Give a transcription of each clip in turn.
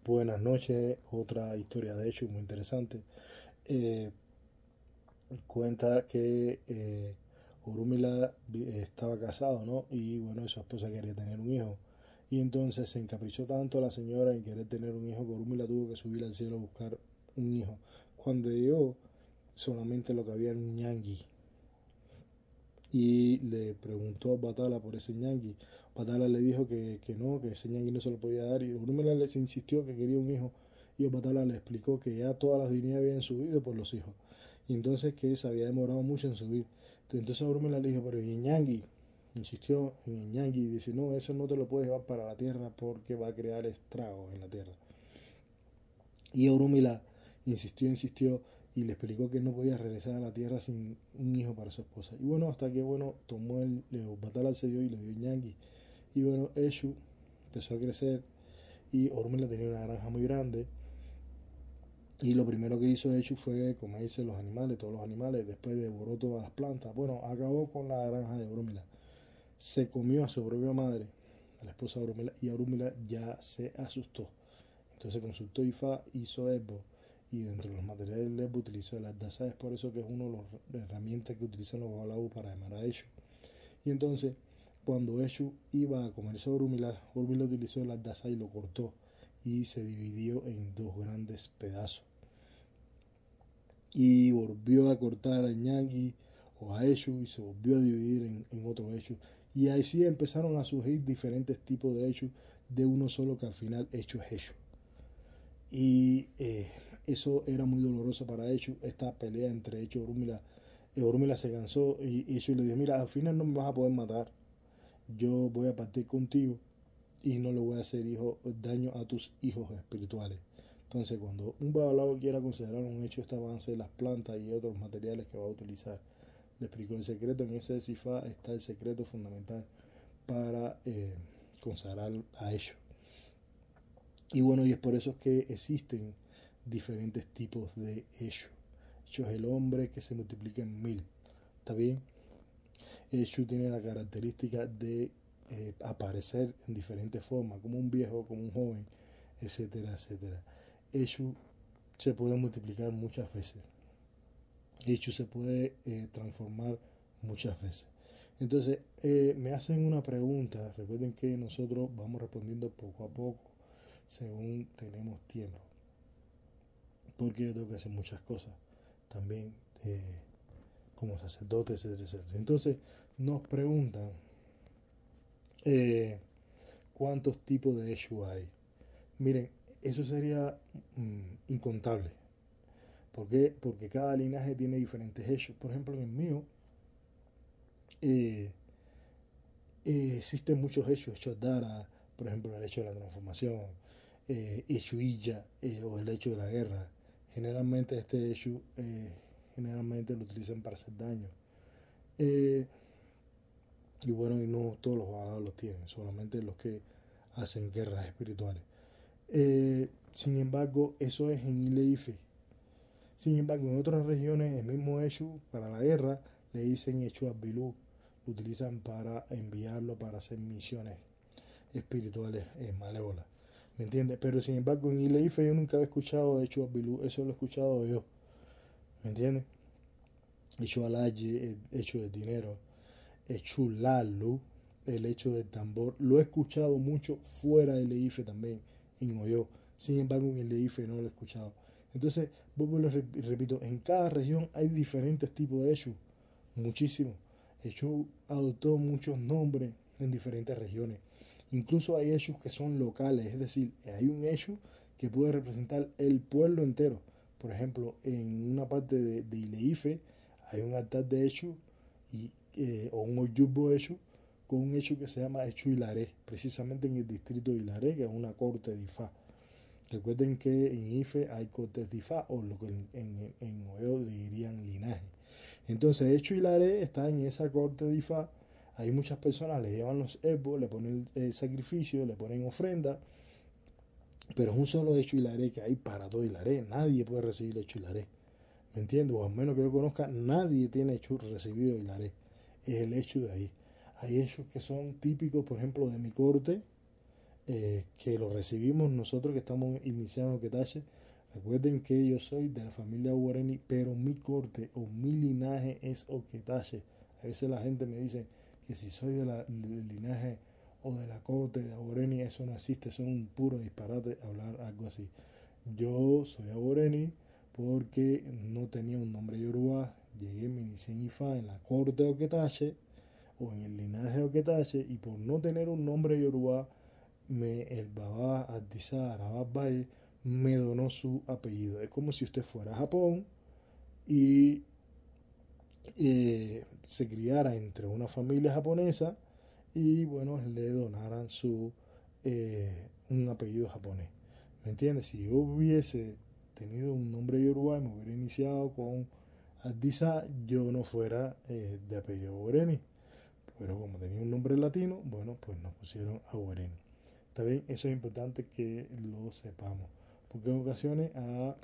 Buenas noches, otra historia de hecho muy interesante. Eh, Cuenta que Orúmila estaba casado, ¿no? Y bueno, su esposa quería tener un hijo. Y entonces se encaprichó tanto la señora en querer tener un hijo que Orúmila tuvo que subir al cielo a buscar un hijo. Cuando llegó, solamente lo que había era un ñangui. Y le preguntó a Batala por ese ñangui. Batala le dijo que no, que ese ñangui no se lo podía dar. Y Orúmila les insistió que quería un hijo. Y Batala le explicó que ya todas las divinidades habían subido por los hijos. Y entonces que se había demorado mucho en subir. Entonces Orúmila le dijo, pero ¿y el ñangui? Insistió en el ñangui y dice, no, eso no te lo puedes llevar para la tierra porque va a crear estragos en la tierra. Y Orúmila insistió y le explicó que no podía regresar a la tierra sin un hijo para su esposa. Y bueno, hasta que bueno, tomó Batala accedió y le dio ñangui. Y bueno, Eshu empezó a crecer y Orúmila tenía una granja muy grande. Y lo primero que hizo Eshu fue comerse los animales, todos los animales, después devoró todas las plantas. Bueno, acabó con la granja de Orúmila. Se comió a su propia madre, a la esposa de Orúmila, y Orúmila ya se asustó. Entonces consultó Ifá, hizo Esbo, y dentro de los materiales del Esbo utilizó el Ardasa. Es por eso que es una de las herramientas que utilizan los Babaláwo para llamar a Eshu. Y entonces, cuando Eshu iba a comerse a Orúmila, Orúmila utilizó el Ardasa y lo cortó, y se dividió en dos grandes pedazos. Y volvió a cortar a Ñangui o a Eshu y se volvió a dividir en otro Eshu. Y así empezaron a surgir diferentes tipos de Eshu de uno solo que al final Eshu es Eshu. Y eso era muy doloroso para Eshu, esta pelea entre Eshu y Orúmila. Orúmila se cansó y Eshu le dijo, mira, al final no me vas a poder matar, yo voy a partir contigo y no le voy a hacer daño a tus hijos espirituales. Entonces, cuando un babalao quiera considerar un hecho, estas van a ser las plantas y otros materiales que va a utilizar. Le explicó el secreto. En ese Sifá está el secreto fundamental para consagrar a ellos. Y bueno, y es por eso que existen diferentes tipos de Eshu. Eshu es el hombre que se multiplica en 1000. ¿Está bien? Eshu tiene la característica de aparecer en diferentes formas, como un viejo, como un joven, etcétera, etcétera. Eshu se puede multiplicar muchas veces. Eshu se puede transformar muchas veces. Entonces, me hacen una pregunta. Recuerden que nosotros vamos respondiendo poco a poco, según tenemos tiempo. Porque yo tengo que hacer muchas cosas también, como sacerdote, etcétera, etcétera. Entonces, nos preguntan cuántos tipos de Eshu hay. Miren, eso sería incontable. ¿Por qué? Porque cada linaje tiene diferentes hechos. Por ejemplo, en el mío eh, existen muchos hechos. Hechos Dara, por ejemplo, el hecho de la transformación, hecho Illa, o el hecho de la guerra. Generalmente este hecho generalmente lo utilizan para hacer daño. Eh, y bueno, y no todos los balados los tienen, solamente los que hacen guerras espirituales. Sin embargo, eso es en Ileife. Sin embargo, en otras regiones, el mismo Eshu para la guerra le dicen Eshu Abilú. Lo utilizan para enviarlo para hacer misiones espirituales malévolas. ¿Me entiendes? Pero sin embargo, en Ileife yo nunca había escuchado de Eshu Abilú. Eso lo he escuchado yo. ¿Me entiendes? Eshu Alaye, el hecho del dinero. Eshu Lalu, el hecho del tambor. Lo he escuchado mucho fuera de Ileife también, en Oyo. Sin embargo, en Ileife no lo he escuchado. Entonces, vuelvo y repito, en cada región hay diferentes tipos de Eshu, muchísimo. Eshu adoptó muchos nombres en diferentes regiones. Incluso hay Eshus que son locales, es decir, hay un Eshu que puede representar el pueblo entero. Por ejemplo, en una parte de Ileife hay un altar de Eshu o un Oyubo Eshu con un Eshu que se llama Eshu Hilaré, precisamente en el distrito de Hilaré, que es una corte de Ifá. Recuerden que en Ife hay cortes de Ifá, o lo que en Oeo le dirían linaje. Entonces, Hecho Hilaré está en esa corte de Ifá. Hay muchas personas, le llevan los ebos, le ponen el sacrificio, le ponen ofrenda, pero es un solo Hecho Hilaré que hay para todo Hilaré. Nadie puede recibir Hecho Hilaré. ¿Me entiendes? O al menos que yo conozca, nadie tiene hecho recibido Hilaré. Es el hecho de ahí. Hay hechos que son típicos, por ejemplo, de mi corte, que lo recibimos nosotros que estamos iniciando Oketache. Recuerden que yo soy de la familia Aboreni, pero mi corte o mi linaje es Oketache. A veces la gente me dice que si soy del linaje o de la corte de Aboreni, eso no existe, eso es un puro disparate hablar algo así. Yo soy Aboreni porque no tenía un nombre yoruba, llegué, me inicié en Ifa en la corte de Oketache o en el linaje de Oketache, y por no tener un nombre yoruba, el Baba Adisa Arabab Valle me donó su apellido. Es como si usted fuera a Japón y se criara entre una familia japonesa y bueno, le donaran un apellido japonés. ¿Me entiendes? Si yo hubiese tenido un nombre yoruba y me hubiera iniciado con Adisa, yo no fuera de apellido Boreni. Pero como tenía un nombre latino, bueno, pues nos pusieron Aboreni. ¿Está bien? Eso es importante que lo sepamos. Porque en ocasiones a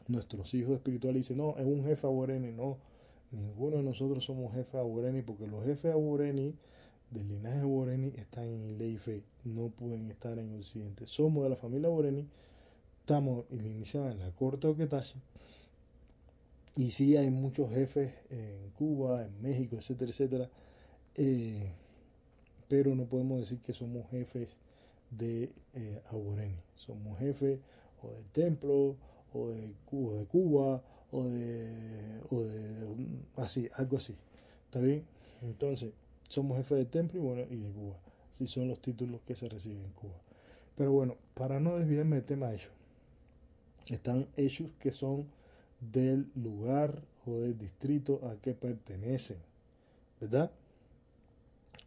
nuestros hijos espirituales dicen, no, es un jefe Aboreni. No, ninguno de nosotros somos jefe Aboreni, porque los jefes Aboreni del linaje Aboreni están en Ileife, no pueden estar en Occidente. Somos de la familia Aboreni, estamos iniciados en la corte de Oketache, y sí hay muchos jefes en Cuba, en México, etcétera, etcétera, pero no podemos decir que somos jefes de Aboreni. Somos jefes o del templo, o de Cuba, o de así, algo así. ¿Está bien? Entonces, somos jefes del templo y bueno, y de Cuba. Así son los títulos que se reciben en Cuba. Pero bueno, para no desviarme del tema de ellos, están hechos que son del lugar o del distrito a que pertenecen, ¿verdad?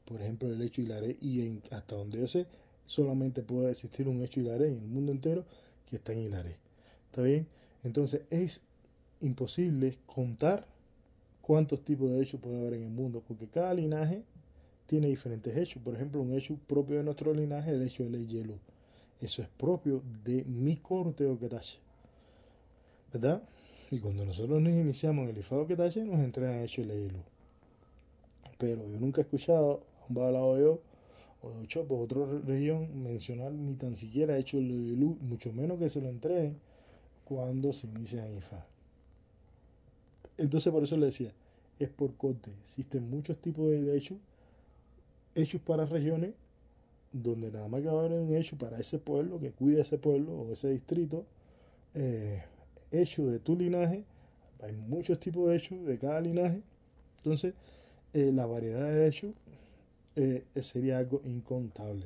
Por ejemplo, el hecho Hilaré, y hasta donde yo sé, solamente puede existir un hecho Hilaré en el mundo entero que está en Hilaré. ¿Está bien? Entonces es imposible contar cuántos tipos de hechos puede haber en el mundo, porque cada linaje tiene diferentes hechos. Por ejemplo, un hecho propio de nuestro linaje es el hecho de ley hielo. Eso es propio de mi corte de Oketache, ¿verdad? Y cuando nosotros nos iniciamos en el IFA de Oketache, nos entregan hecho de ley hielo. Pero yo nunca he escuchado a un babalao yo o de Ochoa, otra región, mencionar ni tan siquiera hecho el Lulú, mucho menos que se lo entreguen cuando se inicia en IFA. Entonces por eso le decía, es por corte. Existen muchos tipos de hechos para regiones, donde nada más que va a haber un hecho para ese pueblo, que cuida ese pueblo o ese distrito, hecho de tu linaje. Hay muchos tipos de hechos de cada linaje. Entonces, la variedad de hechos sería algo incontable.